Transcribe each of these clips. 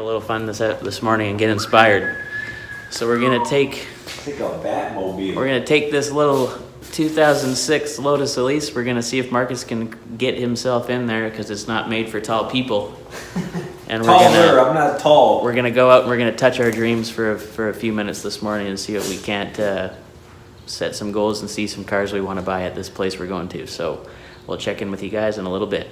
a little fun this morning and get inspired. So we're gonna take a Batmobile. We're gonna take this little 2006 Lotus Elise. We're gonna see if Marcus can get himself in there because it's not made for tall people. And I'm not tall. We're gonna go out and we're gonna touch our dreams for a few minutes this morning and see if we can't set some goals and see some cars we want to buy at this place we're going to. So we'll check in with you guys in a little bit.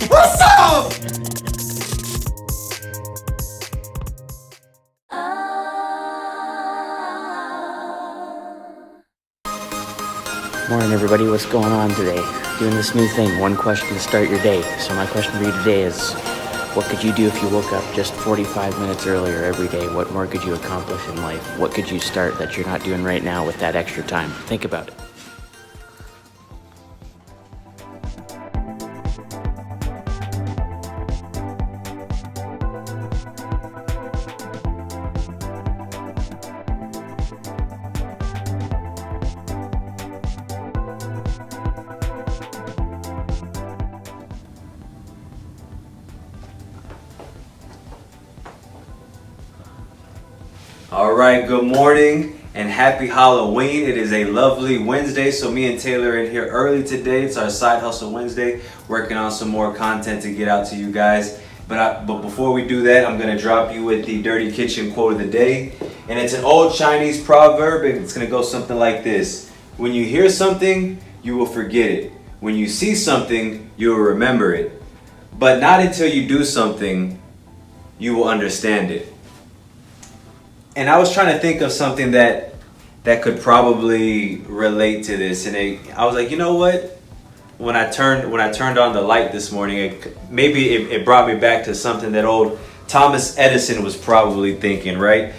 What's up? Morning everybody, what's going on today? Doing this new thing, one question to start your day. So my question for you today is, what could you do if you woke up just 45 minutes earlier every day? What more could you accomplish in life? What could you start that you're not doing right now with that extra time? Think about it. All right, good morning and happy Halloween. It is a lovely Wednesday, so me and Taylor are in here early today. It's our Side Hustle Wednesday, working on some more content to get out to you guys. But before we do that, I'm gonna drop you with the Dirty Kitchen quote of the day. And it's an old Chinese proverb, and it's gonna go something like this. When you hear something, you will forget it. When you see something, you will remember it. But not until you do something, you will understand it. And I was trying to think of something that could probably relate to this, and I was like, you know what? When I turned on the light this morning, it brought me back to something that old Thomas Edison was probably thinking, right?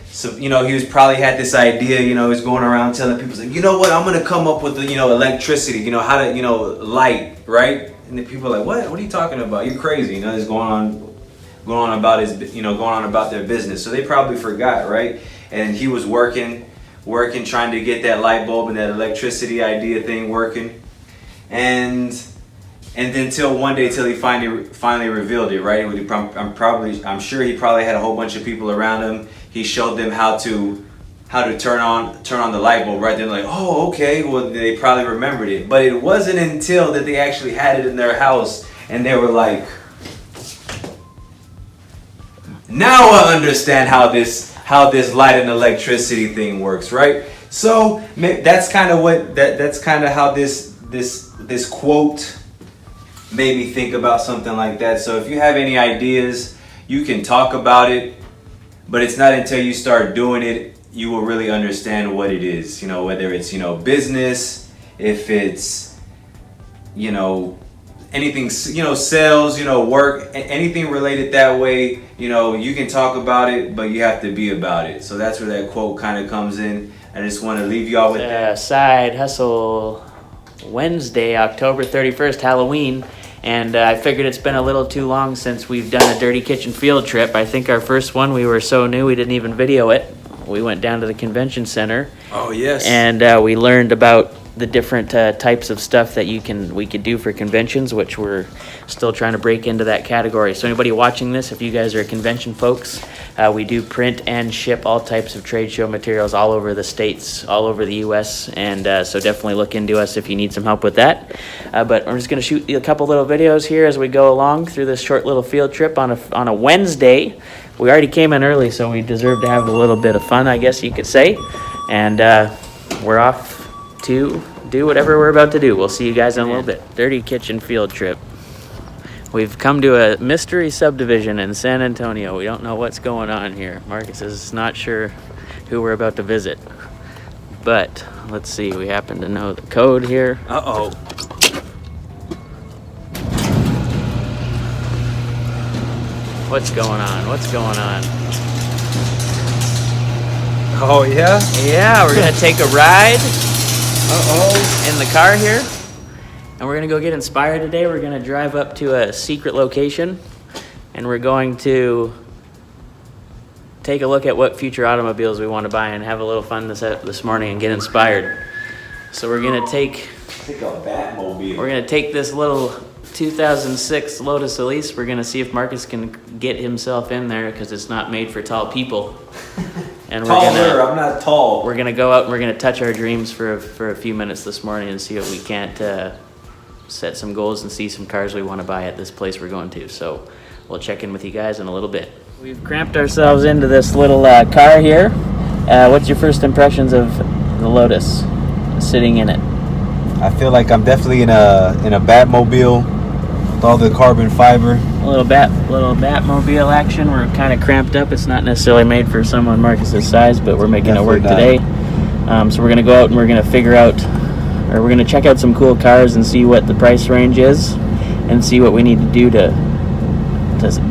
So he was probably had this idea, he was going around telling people, like, you know what? I'm gonna come up with electricity, how to light, right? And the people are like, what? What are you talking about? You're crazy, it's going on about their business. So they probably forgot, right? And he was working, trying to get that light bulb and that electricity idea thing working, and then till one day, till he finally revealed it, right? I'm sure he probably had a whole bunch of people around him. He showed them how to turn on the light bulb, right? They're like, oh, okay. Well, they probably remembered it, but it wasn't until that they actually had it in their house, and they were like, now I understand how this light and electricity thing works, right? So that's kind of how this quote made me think about something like that. So if you have any ideas, you can talk about it, but it's not until you start doing it you will really understand what it is. Whether it's business, if it's anything, sales, work, anything related that way, you can talk about it, but you have to be about it. So that's where that quote kind of comes in. I just want to leave y'all with that. Side Hustle Wednesday, October 31st, Halloween. And I figured it's been a little too long since we've done a Dirty Kitchen field trip. I think our first one, we were so new we didn't even video it. We went down to the convention center. Oh, yes. And we learned about the different types of stuff that we could do for conventions, which we're still trying to break into that category. So anybody watching this, if you guys are convention folks, we do print and ship all types of trade show materials all over the states, all over the US, and so definitely look into us if you need some help with that. But I'm just going to shoot you a couple little videos here as we go along through this short little field trip on a Wednesday. We already came in early, so we deserve to have a little bit of fun, I guess you could say. And we're off to do whatever we're about to do. We'll see you guys in a little bit. Dirty Kitchen field trip. We've come to a mystery subdivision in San Antonio. We don't know what's going on here. Marcus is not sure who we're about to visit. But let's see, we happen to know the code here. Uh-oh. What's going on? What's going on? Oh yeah? Yeah, we're gonna take a ride Uh-oh. in the car here, and we're gonna go get inspired today. We're gonna drive up to a secret location, and we're going to take a look at what future automobiles we want to buy and have a little fun this morning and get inspired. So we're gonna take A Batmobile. We're gonna take this little 2006 Lotus Elise. We're gonna see if Marcus can get himself in there because it's not made for tall people. And Taller, I'm not tall. we're gonna go out and we're gonna touch our dreams for a few minutes this morning and see if we can't set some goals and see some cars we want to buy at this place we're going to. So we'll check in with you guys in a little bit. We've cramped ourselves into this little car here. What's your first impressions of the Lotus sitting in it? I feel like I'm definitely in a Batmobile with all the carbon fiber. A little Batmobile action. We're kind of cramped up. It's not necessarily made for someone Marcus's size, but we're making it work today. So we're gonna go out and we're gonna figure out, or we're gonna check out some cool cars and see what the price range is, and see what we need to do to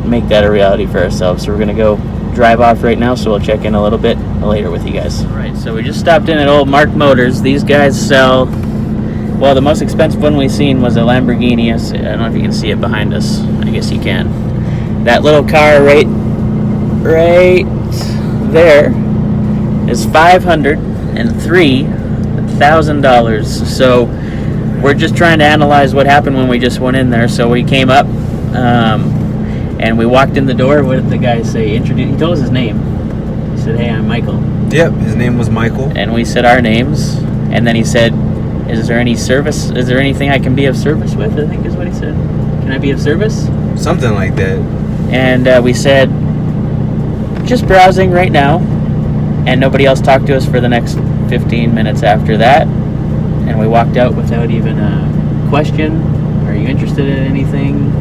make that a reality for ourselves. So we're gonna go drive off right now. So we'll check in a little bit later with you guys. All right. So we just stopped in at Old Mark Motors. These guys sell. Well, the most expensive one we've seen was a Lamborghini. I don't know if you can see it behind us. I guess you can. That little car right there is $503,000. So we're just trying to analyze what happened when we just went in there. So we came up and we walked in the door. What did the guy say? He told us his name. He said, "Hey, I'm Michael." Yep, his name was Michael. And we said our names. And then he said, "Is there any service? Is there anything I can be of service with?" I think is what he said. "Can I be of service?" Something like that. And we said, "Just browsing right now." And nobody else talked to us for the next 15 minutes after that. And we walked out without even a question. "Are you interested in anything?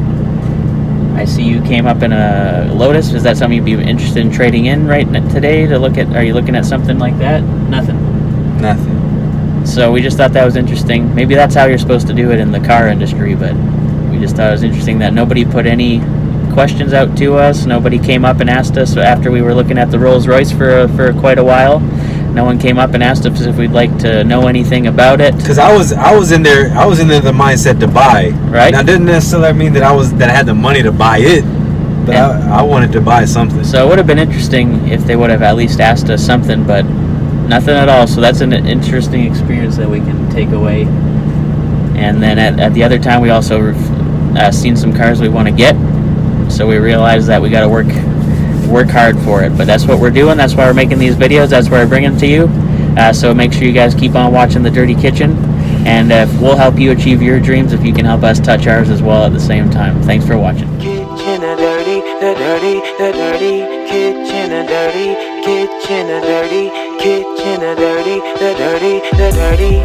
I see you came up in a Lotus. Is that something you'd be interested in trading in right today to look at? Are you looking at something like that?" Nothing. So we just thought that was interesting. Maybe that's how you're supposed to do it in the car industry, but we just thought it was interesting that nobody put any questions out to us. Nobody came up and asked us after we were looking at the Rolls Royce for quite a while. No one came up and asked us if we'd like to know anything about it. Because I was in there the mindset to buy. Right. Now, it didn't necessarily mean that I had the money to buy it, but I wanted to buy something. So it would have been interesting if they would have at least asked us something, but nothing at all. So that's an interesting experience that we can take away. And then at the other time, we also seen some cars we want to get. So we realized that we got to work hard for it. But that's what we're doing. That's why we're making these videos. That's why we're bringing them to you. So make sure you guys keep on watching The Dirty Kitchen. And we'll help you achieve your dreams if you can help us touch ours as well at the same time. Thanks for watching. Kitchen a dirty, the dirty, the dirty. Kitchen a dirty, kitchen a dirty. Kitchen a dirty, the dirty, the dirty.